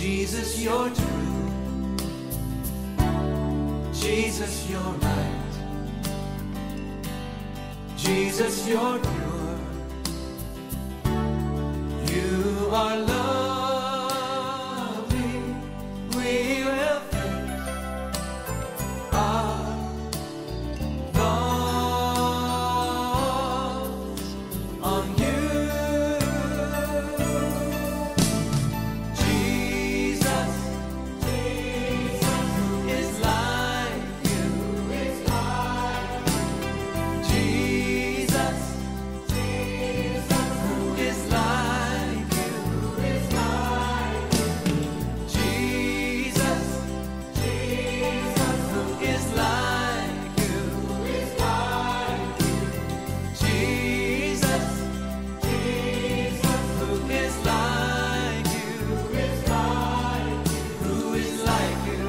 Jesus, you're true. Jesus, you're right. Jesus, you're pure. You are lovely. We will fix our thoughts on you. Jesus, who is like you? Jesus, who is like you? Jesus, who is like you? Jesus, who is like you? Who is like you?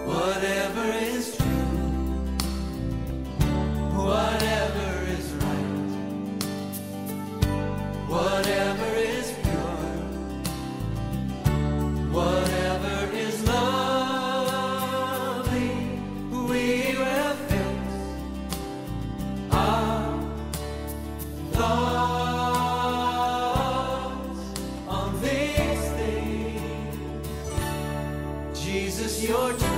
Whatever is true, whatever is right, whatever is pure, whatever is lovely, we will fix our thoughts on these things. Jesus, you're true.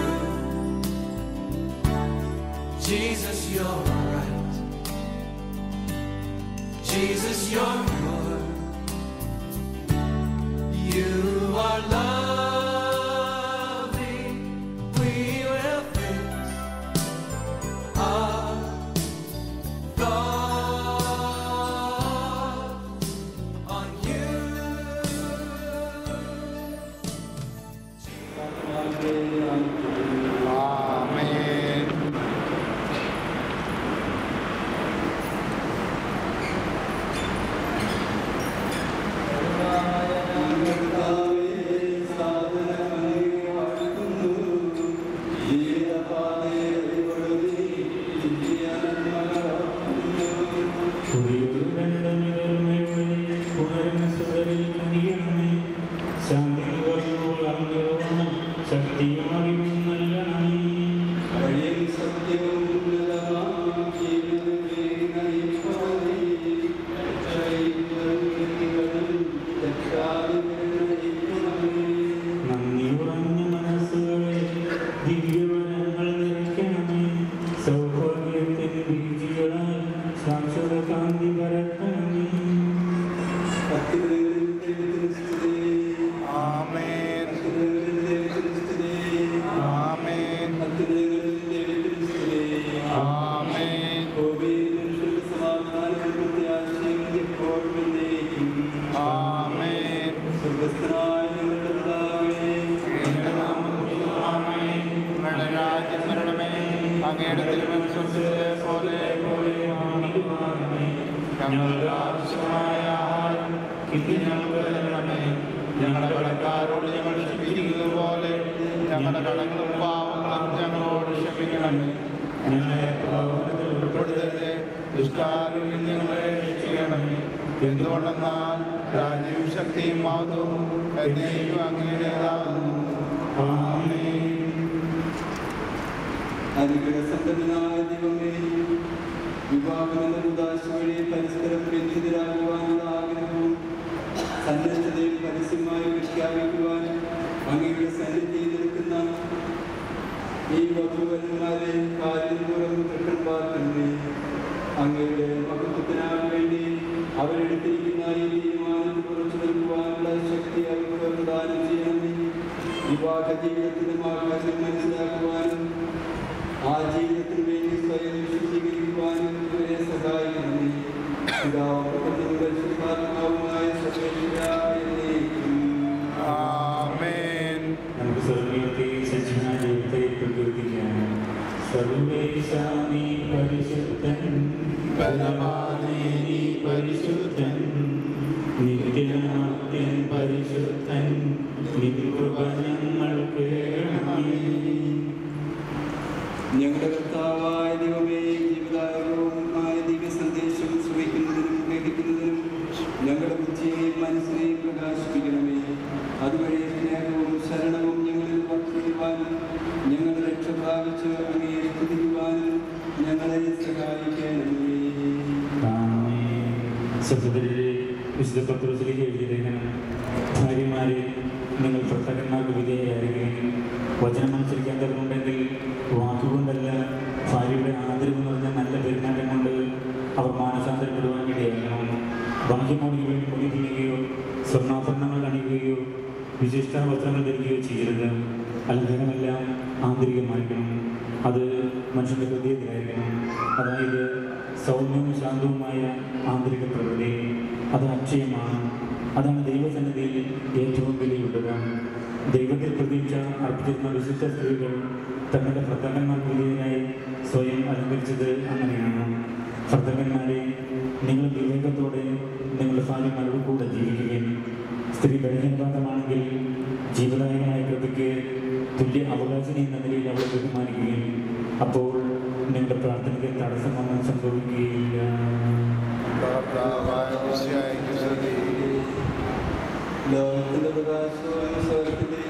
Jesus, you're right. Jesus, you're pure. You are lovely. We will fix our thoughts on you. ആമേൻ. ആമേൻ. ആമേൻ. ആമേൻ. ആമേൻ. അങ്ങയുടെ രാജ്യം വരണമേ. അങ്ങയുടെ തിരുമനസ്സുപോലെ പോലെ ഞങ്ങൾക്ക് ആവശ്യമായ ആഹാരം ഇന്ന് ഞങ്ങൾക്ക് തരണമേ. ഞങ്ങളുടെ കടക്കാരോട് ഞങ്ങൾ ക്ഷമിക്കുന്നത് പോലെ ഞങ്ങളുടെ കടങ്ങളും പാവങ്ങളും ഞങ്ങളോട് ക്ഷമിക്കണമേ. ഞങ്ങളെ പ്രലോഭനത്തിൽ ഉൾപ്പെടുത്തരുതേ, ദുഷ്ടാരൂപിൽ ഞങ്ങളെ രക്ഷിക്കണമേ. എന്തുകൊണ്ടെന്നാൽ രാജ്യവും ശക്തിയും മഹത്വവും എന്നേക്കും അങ്ങയുടേതാകുന്നു. ആമേൻ. അനുഗ്രഹസമ്പന്നനായ ദൈവമേ, വിവാഹമെന്ന ഉദാശ വഴി പരസ്പരം ബന്ധിതരാകുവാനുള്ള ആഗ്രഹവും സന്നദ്ധതയിൽ പരസ്യമായി പ്രഖ്യാപിക്കുവാൻ അങ്ങയുടെ സന്നിധിയിൽ നിൽക്കുന്ന ഈ വധുവരന്മാരെ കാര്യപൂർവ്വം തൃക്കൺപാർക്കണമേ. അങ്ങയുടെ മഹത്വത്തിനാൻ വേണ്ടി അവരെടുത്തിരിക്കുന്ന ഈ തീരുമാനം കുറച്ചു നിൽക്കുവാനുള്ള ശക്തി അവർക്ക് പ്രദാനം ചെയ്യണമേ. വിവാഹ ജീവിതത്തിന്റെ ആകാശം മനസ്സിലാക്കുവാനും ആ ജീവിതത്തിന് വേണ്ടി സ്വയം വിശുദ്ധീകരിക്കുവാനും ഇവരെ സഹായിക്കണമേ. പിതാവുമായ ആമേൻ. നമുക്ക് സ്വർഗീയത്തെ സജ്ജനായ ദൈവത്തെ പ്രകീർത്തിക്കാം. സർവേശാ നീ പരിശുദ്ധൻ, ബലവാനേ നീ പരിശുദ്ധൻ, നിത്യനാഥൻ പരിശുദ്ധൻ, നിത്യകൃപ ഞങ്ങൾ കേൾക്കണമേ. ഞങ്ങളുടെ കർത്താവായ ദൈവമേ, ജീവദായകവുമായ ദിവ്യ സന്ദേശം ശ്രവിക്കുന്നതിനും ഗ്രഹിക്കുന്നതിനും സഹോദരരെ, വിശുദ്ധ പത്രോസിലേക്ക് എഴുതിയ ലേഖനം: ഭാര്യമാരെ, നിങ്ങൾ ഭർത്താക്കന്മാർക്ക് വിധേയരാകുകയും വചനം അനുസരിക്കാത്തവരുണ്ടെങ്കിൽ വാക്കുകൊണ്ടല്ല, ഭാര്യയുടെ ആദരവ് നിറഞ്ഞ നല്ല പെരുമാറ്റം കൊണ്ട് അവർ മാനസാന്തരപ്പെടുവാൻ ഇടയാകണം. ബാഹ്യമോടിക്ക് വേണ്ടി മുടി തിന്നുകയോ സ്വർണ്ണാഭരണങ്ങൾ അണിയുകയോ വിശിഷ്ട വസ്ത്രങ്ങൾ ധരിക്കുകയോ ചെയ്യരുത്. അലങ്കാരമെല്ലാം ആന്തരികമായിരിക്കണം. അത് മനുഷ്യൻ്റെ ഹൃദയത്തിലായിരിക്കണം. അതായത് സൗമ്യവും ശാന്തവുമായ ആന്തരിക പ്രകൃതി. അത് അക്ഷയമാണ്. അതാണ് ദൈവസന്നിധിയിൽ ഏറ്റവും വിലയുള്ളത്. ദൈവത്തിൽ പ്രതീക്ഷ അർപ്പിച്ചിരുന്ന വിശുദ്ധ സ്ത്രീകൾ തങ്ങളുടെ ഭർത്താക്കന്മാർക്ക് വിധേയരായി സ്വയം അലങ്കരിച്ചത് അങ്ങനെയാണ്. ഭർത്താക്കന്മാരെ, നിങ്ങൾ വിവേകത്തോടെ നിങ്ങളുടെ ഭാര്യമാരോട് കൂടെ ജീവിക്കുകയും സ്ത്രീ ബലഹീനപാതമാണെങ്കിൽ ജീവദായകമായ കൃപയ്ക്ക് തുല്യ അവകാശിനി എന്ന നിലയിൽ അവളെ ബഹുമാനിക്കുകയും അപ്പോൾ നിങ്ങളുടെ പ്രാർത്ഥനയ്ക്ക് തടസ്സമൊന്നും സംഭവിക്കുകയില്ല. ലോകത്തിന്റെ പ്രകാശവും സ്വർഗത്തിന്റെ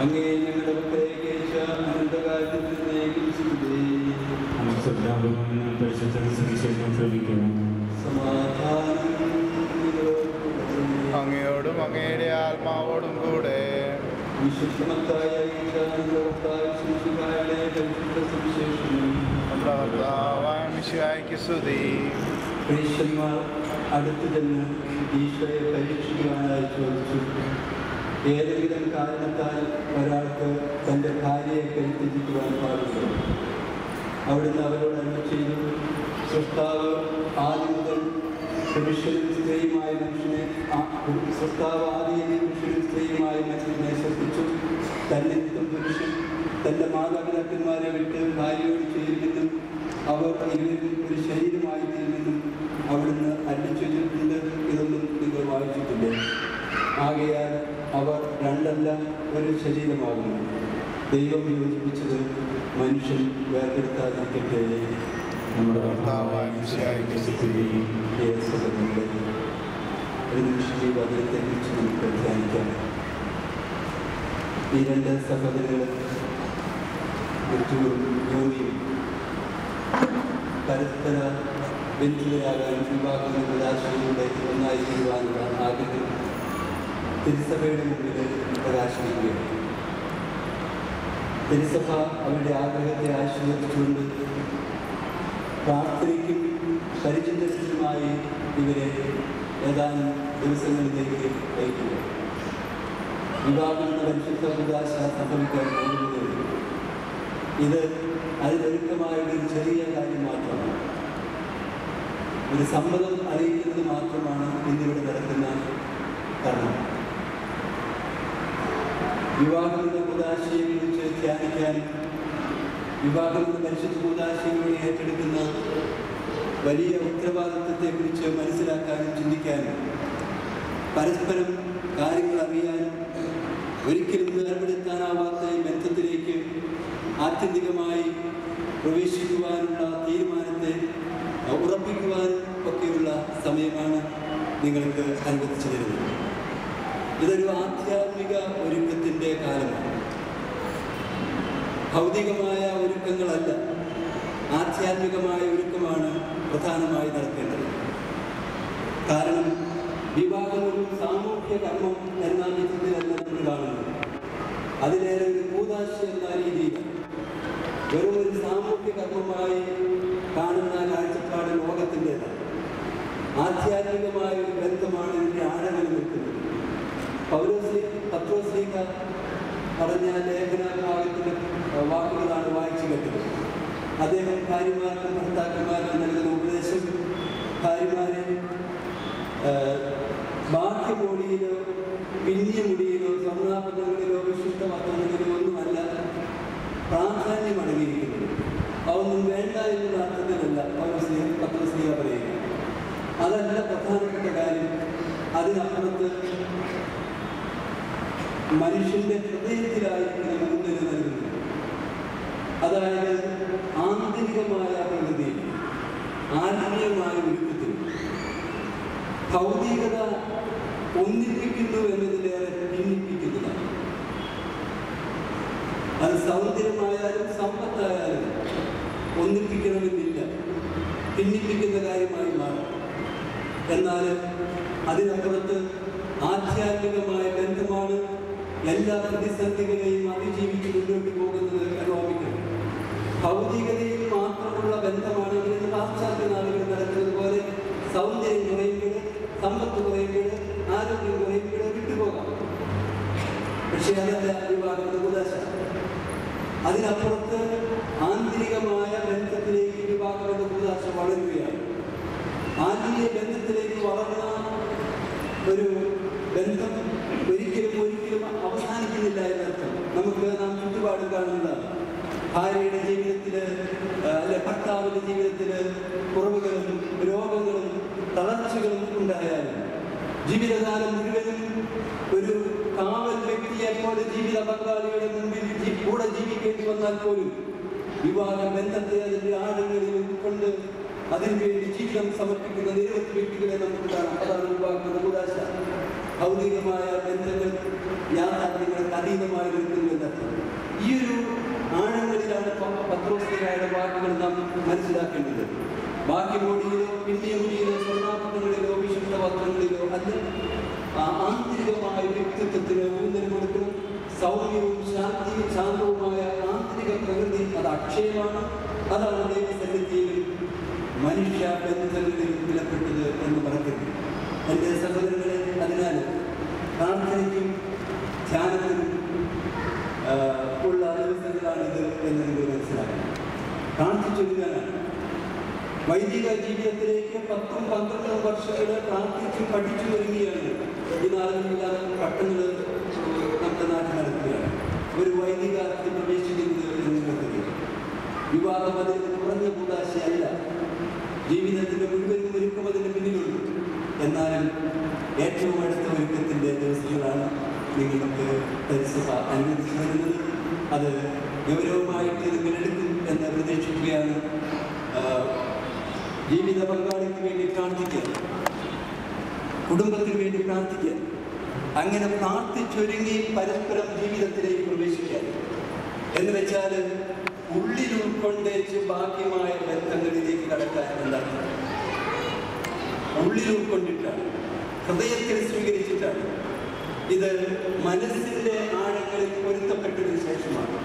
അങ്ങേ ഞങ്ങളുടെ പക്കലേക്ക് അനന്തകാലത്തിൽ അങ്ങയോടും അങ്ങയുടെ ആത്മാവോടും കൂടെ പുരുഷന്മാർ അടുത്തു ചെന്ന് ഈശോയെ പരീക്ഷിക്കുവാനായി ചോദിച്ചു. ഏതെങ്കിലും കാരണത്താൽ ഒരാൾക്ക് തൻ്റെ ഭാര്യയെ പരിത്യജിക്കുവാൻ പാടുള്ളൂ. അവിടുന്ന് അവരോട് അരുളി ചെയ്തു: സൃഷ്ടാവ് ആദ്യം മുതൽ പുരുഷനും സ്ത്രീയുമായ മനുഷ്യനെ സൃഷ്ടിച്ചു. തന്നിടത്തും പുരുഷൻ തൻ്റെ മാതാപിതാക്കന്മാരെ വിട്ട് ഭാര്യയോട് ചേരുമെന്നും അവർ ഇരുവരും ഒരു ശരീരമായി തീരുമെന്നും അവിടുന്ന് അരുളിച്ചൊല്ലിയിട്ടുണ്ട്. ഇതൊന്നും നിങ്ങൾ വായിച്ചിട്ടില്ലേ? ആകയാൽ അവർ രണ്ടല്ല, ഒരു ശരീരമാകുന്നു. ദൈവം യോജിപ്പിച്ചത് മനുഷ്യൻ വേർപെടുത്താതിരിക്കട്ടെ. നമ്മുടെ ഒരു നിമിഷം ഈ വചനത്തെക്കുറിച്ച് നമുക്ക് ധ്യാനിക്കാം. ഈ രണ്ട് സഹോദരങ്ങൾ യോനിയും പരസ്പര ബന്ധുതരാകാൻ വിവാഹം പ്രകാശനത്തിലൂടെ ഒന്നായി തീരുവാനുള്ള ആഗ്രഹം തിരുസഭയുടെ മുമ്പിൽ പ്രകാശിക്കുകയാണ്. തിരുസഭ അവരുടെ ആഗ്രഹത്തെ ആശീർവദിച്ചുകൊണ്ട് പ്രാർത്ഥനയ്ക്കും പരിചിതമായി ഇവരെ ഏതാനും ദിവസങ്ങളിലേക്ക് നയിക്കുക. വിവാഹം എന്ന പരിശുദ്ധ പ്രകാശ സംഭവിക്കാൻ പോകുന്നത് ഇത് അതിനൊരുക്കമായ ഒരു ചെറിയ കാര്യം മാത്രമാണ്. ഒരു സമ്മതം അറിയിക്കുന്നത് മാത്രമാണ് ഇന്നിവിടെ നടക്കുന്ന കർമ്മം. വിവാഹം എന്ന കൂദാശയെ കുറിച്ച് ധ്യാനിക്കാൻ, വിവാഹം എന്ന പരിശുദ്ധ കൂദാശയിലൂടെ ഏറ്റെടുക്കുന്ന വലിയ ഉത്തരവാദിത്വത്തെക്കുറിച്ച് മനസ്സിലാക്കാനും ചിന്തിക്കാനും പരസ്പരം കാര്യങ്ങൾ അറിയാനും ഒരിക്കലും വേർപെടുത്താനാവാത്ത ഈ ബന്ധത്തിലേക്ക് ആത്യന്തികമായി പ്രവേശിക്കുവാനുള്ള തീരുമാനത്തെ ഉറപ്പിക്കുവാനും ഒക്കെയുള്ള സമയമാണ് നിങ്ങൾക്ക് അനുവദിച്ചു തരുന്നത്. ഇതൊരു ആധ്യാത്മിക ഒരുക്കത്തിൻ്റെ കാലമാണ്. ഭൗതികമായ ഒരുക്കങ്ങളല്ല, ആധ്യാത്മികമായ ഒരുക്കമാണ് പ്രധാനമായി നടക്കേണ്ടത്. കാരണം വിവാഹം ഒരു സാമൂഹ്യ കർമ്മം എന്ന വിധത്തിലല്ല നമ്മൾ കാണുന്നത്. അതിലേറെ ഒരു കൂദാശ എന്ന രീതിയിൽ വെറും ഒരു സാമൂഹ്യ കർമ്മമായി കാണുന്ന കാഴ്ചപ്പാട് ലോകത്തിൻ്റെതാണ്. ആധ്യാത്മികമായ ഒരു ബന്ധമാണ് ഇതിൻ്റെ ആഴങ്ങളിൽ നിൽക്കുന്നത്. പത്രോസ്ലീഹ പറഞ്ഞ ലേഖന ഭാഗത്തിൻ്റെ വാക്കുകളാണ് വായിച്ചു കേട്ടത്. അദ്ദേഹം ഭാര്യമാർക്കും ഭർത്താക്കന്മാർക്കും നൽകുന്ന ഉപദേശം, ഭാര്യമാരെ ബാഹ്യമോടിയിലോ പിന്നിയ മുടിയിലോ സ്വർണ്ണാഭരണങ്ങളിലോ വിശിഷ്ട വസ്ത്രങ്ങളിലോ ഒന്നുമല്ല പ്രാധാന്യം അടങ്ങിയിരിക്കുന്നത്. അതൊന്നും വേണ്ട എന്നുള്ള അർത്ഥത്തിലല്ല പത്രോസ്ലീഹ പറയുക. അതല്ല പ്രധാനപ്പെട്ട കാര്യം. അതിനപ്പുറത്ത് മനുഷ്യന്റെ ഹൃദയത്തിലായിരിക്കുന്ന മുൻകരു നൽകുന്നത്. അതായത് ആന്തരികമായ പ്രകൃതി, ആത്മീയമായ ഒരുക്കത്തിൽ ഭൗതികത ഒന്നിപ്പിക്കുന്നു എന്നതിലേറെ ഭിന്നിപ്പിക്കുന്നതാണ്. അത് സൗന്ദര്യമായാലും സമ്പത്തായാലും ഒന്നിപ്പിക്കണമെന്നില്ല. ഭിന്നിപ്പിക്കുന്ന കാര്യമായി മാറും. എന്നാൽ അതിനപ്പുറത്ത് ആധ്യാത്മികമായ ബന്ധമാണ് എല്ലാ പ്രതിസന്ധികളെയും അതിജീവിച്ച് മുന്നോട്ട് പോകുന്നത് എന്ന് ഓർമ്മിക്കണം. ഭൗതികതയിൽ മാത്രമുള്ള ബന്ധമാണ് ഇന്ന് പാശ്ചാത്യ നാടുകൾ നടക്കുന്നത് പോലെ സൗന്ദര്യം കുറയുമ്പോൾ, സമ്പത്ത് കുറയുമ്പോൾ, ആരോഗ്യം കുറയുമ്പോൾ വിട്ടുപോകാം. പക്ഷേ അതല്ല വിവാഹത്തിന്റെ ഉദാശ. അതിനപ്പുറത്ത് ആന്തരികമായ ബന്ധത്തിലേക്ക് വിവാഹത്തിന്റെ ഉദാശ വളരുകയാണ്. ആത്മീയ ബന്ധത്തിലേക്ക് വളർന്ന ഒരു ബന്ധം ഒരിക്കലും അവസാനിക്കുന്നില്ല എന്നർത്ഥം. നമുക്ക് നാം ചുറ്റുപാടും കാണുന്നതാണ്. ഭാര്യയുടെ ജീവിതത്തിൽ അല്ലെ ഭർത്താവിൻ്റെ ജീവിതത്തിൽ കുറവുകളും രോഗങ്ങളും തളർച്ചകളും ഉണ്ടായാലും ജീവിതകാലം മുഴുവനും ഒരു കാവൽ വ്യക്തിയെ പോലെ ജീവിത പങ്കാളിയുടെ മുമ്പിൽ കൂടെ ജീവിക്കേണ്ടി വന്നാൽ പോലും വിവാഹ ബന്ധത്തെ അതിൻ്റെ ആഴങ്ങളിൽ ഉൾക്കൊണ്ട് അതിനുവേണ്ടി ജീവിതം സമർപ്പിക്കുന്ന നിരവധി വ്യക്തികളെ നമുക്ക് കാണാം. അതാണ് വിവാഹത്തിന്റെ ഉദാശ. ഭൗതികമായ ബന്ധങ്ങൾ യാഥാർത്ഥ്യങ്ങൾക്ക് അതീതമായി നിൽക്കുന്നു എന്നർത്ഥം. ഈ ഒരു ആഴങ്ങളിലാണ് പത്രോസ്ലിഹായുടെ വാക്കുകൾ നാം മനസ്സിലാക്കേണ്ടത്. ബാക്കിമോടിയിലോ പിന്നെയൊടിയിലോ സ്വർണ്ണാഭരണങ്ങളിലോ വിശുദ്ധ വസ്ത്രങ്ങളിലോ അല്ല, ആന്തരികമായ വ്യക്തിത്വത്തിന് ഊന്നൽ കൊടുക്കണം. സൗമ്യവും ശാന്തിയും ശാന്തവുമായ ആന്തരിക പ്രകൃതി അത് അക്ഷയമാണ്. അതാണ് ദൈവസന്നിധിയിലും മനുഷ്യ ബന്ധങ്ങളിലും വിലപ്പെട്ടത് എന്ന് പറയുന്നത്. എൻ്റെ സഹോദരങ്ങളെ, അതിനാൽ പ്രാർത്ഥനയ്ക്കും ധ്യാനത്തിനും ഉള്ള ദിവസങ്ങളാണിത് എന്ന് നിങ്ങൾ മനസ്സിലാക്കണം. പ്രാർത്ഥിച്ചൊരുങ്ങാനാണ്. വൈദിക ജീവിതത്തിലേക്ക് 10-12 വർഷങ്ങൾ പ്രാർത്ഥിച്ചും പഠിച്ചു വരികയാണ്. ഈ നാളുകളിൽ പട്ടണങ്ങൾ നമ്മുടെ നാട്ടിൽ നടക്കുകയാണ്. ഒരു വൈദിക പ്രവേശിക്കുന്നത് എന്ന് നിങ്ങൾക്കറിയാം. വിവാഹം അതിന് കുറഞ്ഞ കൂടാശയല്ല. ജീവിതത്തിൻ്റെ മുഴുവൻ ഒരുക്കം അതിന് പിന്നിലുണ്ട്. എന്നാലും ഏറ്റവും അടുത്ത ഒരുക്കത്തിൻ്റെ ദിവസങ്ങളാണ് നിങ്ങൾക്ക് പരിസഭ അനുവദിച്ചു വരുന്നത്. അത് ഗൗരവമായിട്ട് നിങ്ങളെടുക്കും എന്ന് പ്രതീക്ഷിക്കുകയാണ്. ജീവിത പങ്കാളിക്ക് വേണ്ടി പ്രാർത്ഥിക്കുക, കുടുംബത്തിന് വേണ്ടി പ്രാർത്ഥിക്കുക. അങ്ങനെ പ്രാർത്ഥിച്ചൊരുങ്ങി പരസ്പരം ജീവിതത്തിലേക്ക് പ്രവേശിക്കുക എന്ന് വെച്ചാൽ ഉള്ളിൽ ഉൾക്കൊണ്ടേച്ച് ബാഹ്യമായ ബന്ധങ്ങളിലേക്ക് കടക്കാൻ എന്താണ്? ഉള്ളിൽ ഉൾക്കൊണ്ടിട്ടാണ്, ഹൃദയത്തിൽ സ്വീകരിച്ചിട്ടാണ്. ഇത് മനസ്സിൻ്റെ ആഴങ്ങളിൽ പൊരുത്തപ്പെട്ടതിന് ശേഷമാണ്.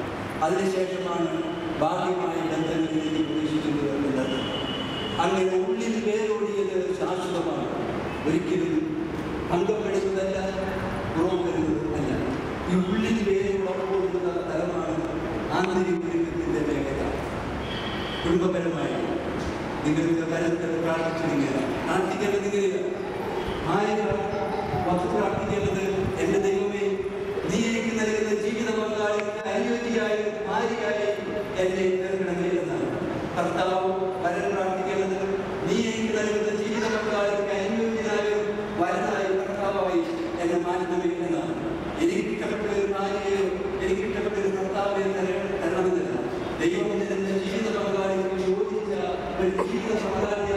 അതിനുശേഷമാണ് ബാഹ്യമായ ബന്ധങ്ങളിലേക്ക് പ്രവേശിക്കുന്നത് എന്നത്. അങ്ങനെ ഉള്ളിൽ വേരോടിയത് ശാശ്വതമാണ്. ഒരിക്കലും അംഗപ്പെടുന്നതല്ല, കുറവ് വരുന്നത് അല്ല. ഈ ഉള്ളിൽ വേരുളർപ്പെടുന്ന തലമാണ് ആന്തരിക ഒരുക്കത്തിൻ്റെ വേഗത. കുടുംബപരമായി നിങ്ങൾക്ക് കരുത്തിൽ പ്രാർത്ഥിച്ചിരിക്കുക. പ്രാർത്ഥിക്കേണ്ടത് ഇങ്ങനെയാണ്. പ്രാർത്ഥിക്കേണ്ടത്, എൻ്റെ ദൈവമേ, നീ എനിക്ക് നൽകുന്ന ജീവിത പങ്കാളിക്ക് അനുയോജ്യയായ ഭാര്യയായി എന്നെ നേരിടണമേ എന്നാണ്. കർത്താവ് വരൻ പ്രാർത്ഥിക്കേണ്ടത്, നീ എനിക്ക് നൽകുന്ന ജീവിത പങ്കാളിക്ക് അനുയോജ്യനായ വരനായി കർത്താവായി എന്നെ മാറ്റണമേ എന്നാണ്. എനിക്ക് ഇഷ്ടപ്പെട്ട ഒരു ഭാര്യയോ എനിക്ക് ഇഷ്ടപ്പെട്ട ഒരു കർത്താവിനെ തരണമെന്നില്ല. ദൈവം എന്റെ ജീവിത പങ്കാളിക്ക് യോജിച്ച ഒരു ജീവിത പങ്കാളി